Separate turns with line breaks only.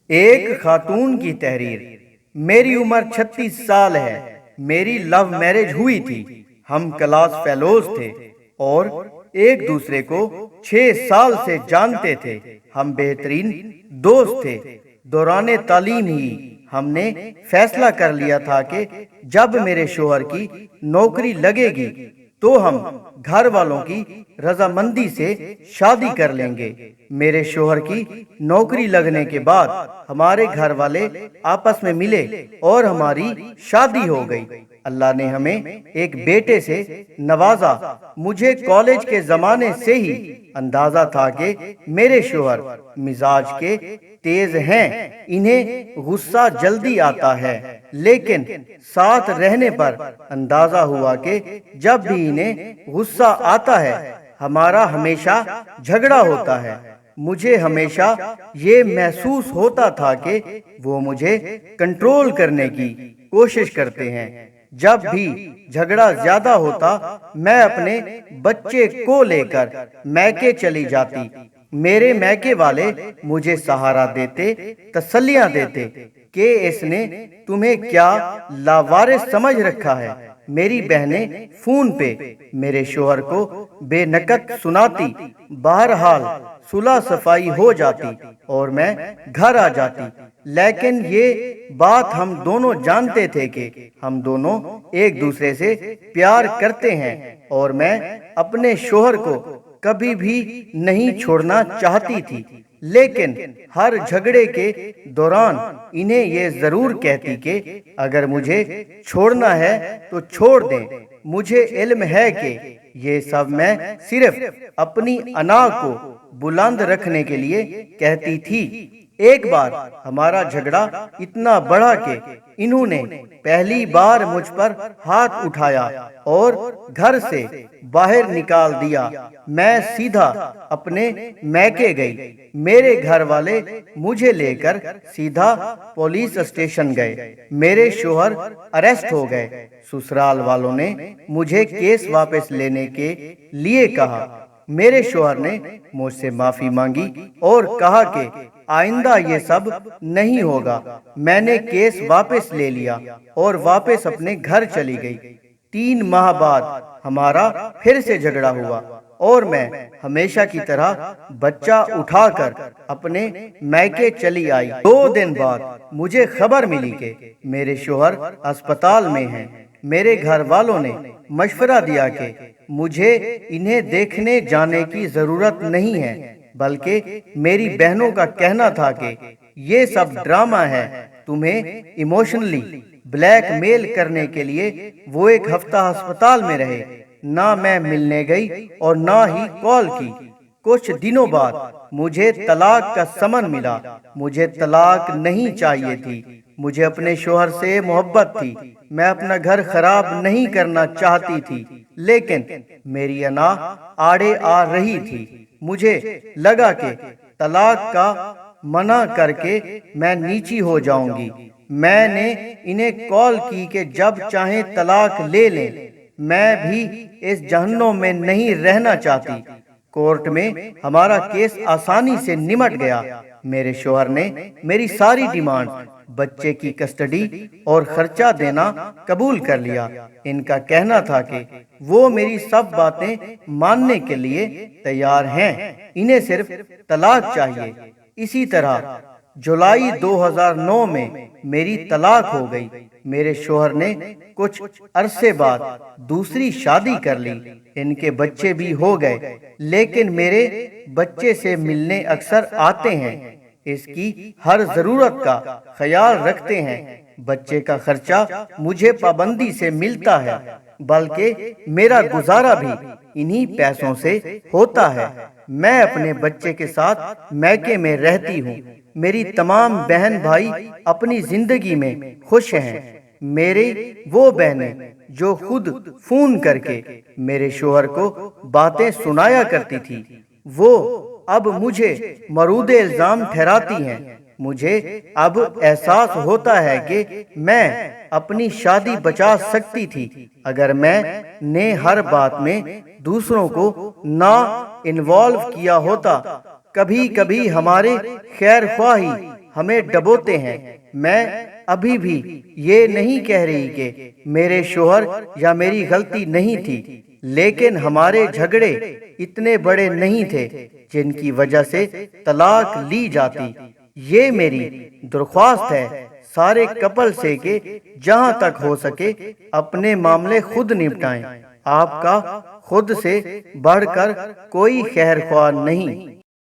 ایک خاتون کی تحریر۔ میری عمر 36 سال ہے۔ میری لو میرج ہوئی تھی۔ ہم کلاس فیلوز تھے اور ایک دوسرے کو 6 سال سے جانتے تھے۔ ہم بہترین دوست تھے۔ دوران تعلیم ہی ہم نے فیصلہ کر لیا تھا کہ جب میرے شوہر کی نوکری لگے گی تو ہم گھر والوں کی رضامندی سے شادی کر لیں گے۔ میرے شوہر کی نوکری لگنے کے بعد ہمارے گھر والے آپس میں ملے اور ہماری شادی ہو گئی۔ اللہ نے ہمیں ایک بیٹے سے نوازا۔ مجھے کالج کے زمانے سے ہی اندازہ تھا کہ میرے شوہر مزاج کے تیز ہیں، انہیں غصہ جلدی آتا ہے، لیکن ساتھ رہنے پر اندازہ ہوا کہ جب بھی انہیں غصہ آتا ہے ہمارا ہمیشہ جھگڑا ہوتا ہے۔ مجھے ہمیشہ یہ محسوس ہوتا تھا کہ وہ مجھے کنٹرول کرنے کی کوشش کرتے ہیں۔ جب بھی جھگڑا زیادہ ہوتا میں اپنے بچے کو لے کر میکے چلی جاتی۔ میرے میکے والے مجھے سہارا دیتے، تسلیاں دیتے کہ اس نے تمہیں کیا لاوارث سمجھ رکھا ہے۔ میری بہنیں فون پہ میرے شوہر کو بے نکت سناتی۔ بہرحال صلح صفائی ہو جاتی اور میں گھر آ جاتی، لیکن یہ بات ہم دونوں جانتے تھے کہ ہم دونوں ایک دوسرے سے پیار کرتے ہیں اور میں اپنے شوہر کو کبھی بھی نہیں چھوڑنا چاہتی تھی، لیکن ہر جھگڑے کے دوران انہیں یہ ضرور کہتی کہ اگر مجھے چھوڑنا ہے تو چھوڑ دیں۔ مجھے علم ہے کہ یہ سب میں صرف اپنی انا کو بلند رکھنے کے لیے کہتی تھی۔ ایک بار ہمارا جھگڑا اتنا بڑھا کہ انہوں نے پہلی بار مجھ پر ہاتھ اٹھایا اور گھر سے باہر نکال دیا۔ میں سیدھا اپنے میکے گئی۔ میرے گھر والے مجھے لے کر سیدھا پولیس اسٹیشن گئے۔ میرے شوہر اریسٹ ہو گئے۔ سسرال والوں نے مجھے کیس واپس لینے کے لیے کہا۔ میرے شوہر نے مجھ سے معافی مانگی اور کہا کہ آئندہ یہ سب نہیں ہوگا۔ میں نے کیس واپس لے لیا اور واپس اپنے گھر چلی گئی۔ 3 ماہ بعد ہمارا پھر سے جھگڑا ہوا اور میں ہمیشہ کی طرح بچہ اٹھا کر اپنے میکے چلی آئی۔ 2 دن بعد مجھے خبر ملی کہ میرے شوہر اسپتال میں ہیں۔ میرے گھر والوں نے مشورہ دیا کہ مجھے انہیں دیکھنے جانے کی ضرورت نہیں ہے، بلکہ میری بہنوں کا کہنا تھا کہ یہ سب ڈرامہ ہے، تمہیں ایموشنلی بلیک میل کرنے کے لیے وہ 1 ہفتہ ہسپتال میں رہے۔ نہ میں ملنے گئی اور نہ ہی کال کی۔ کچھ دنوں بعد مجھے طلاق کا سمن ملا۔ مجھے طلاق نہیں چاہیے تھی، مجھے اپنے شوہر سے محبت تھی، میں اپنا گھر خراب نہیں کرنا چاہتی تھی، لیکن میری انا آڑے آ رہی تھی۔ مجھے لگا کہ طلاق کا منع کر کے میں نیچی ہو جاؤں گی۔ میں نے انہیں کال کی کہ جب چاہیں طلاق لے لیں، میں بھی اس جہنم میں نہیں رہنا چاہتی۔ کورٹ میں ہمارا کیس آسانی سے نمٹ گیا۔ میرے شوہر نے میری ساری ڈیمانڈ، بچے کی کسٹڈی اور خرچہ دینا قبول کر لیا۔ ان کا کہنا تھا کہ وہ میری سب باتیں ماننے کے لیے تیار ہیں، انہیں صرف طلاق چاہیے۔ اسی طرح جولائی 2009 میں میری طلاق ہو گئی۔ میرے شوہر نے کچھ عرصے بعد دوسری شادی کر لی۔ ان کے بچے بھی ہو گئے، لیکن میرے بچے سے ملنے اکثر آتے ہیں، اس کی ہر ضرورت کا خیال رکھتے ہیں۔ بچے کا خرچہ مجھے پابندی سے ملتا ہے، بلکہ میرا گزارا بھی انہی پیسوں سے ہوتا ہے۔ میں اپنے بچے کے ساتھ میکے میں رہتی ہوں۔ میری تمام بہن بھائی اپنی زندگی میں خوش ہیں۔ میری وہ بہنیں جو خود فون کر کے میرے شوہر کو باتیں سنایا کرتی تھی، وہ اب مجھے مورد الزام ٹھہراتی ہیں۔ مجھے اب احساس ہوتا ہے کہ میں اپنی شادی بچا سکتی تھی اگر میں نے ہر بات میں دوسروں کو نہ انوالو کیا ہوتا۔ کبھی کبھی ہمارے خیر خواہی ہمیں ڈبوتے ہیں۔ میں ابھی بھی یہ نہیں کہہ رہی کہ میرے شوہر یا میری غلطی نہیں تھی، لیکن ہمارے جھگڑے اتنے بڑے نہیں تھے جن کی وجہ سے طلاق لی جاتی۔ یہ میری درخواست ہے سارے کپل سے کہ جہاں تک ہو سکے اپنے معاملے خود نپٹائیں۔ آپ کا خود سے بڑھ کر کوئی خیر خواہ نہیں۔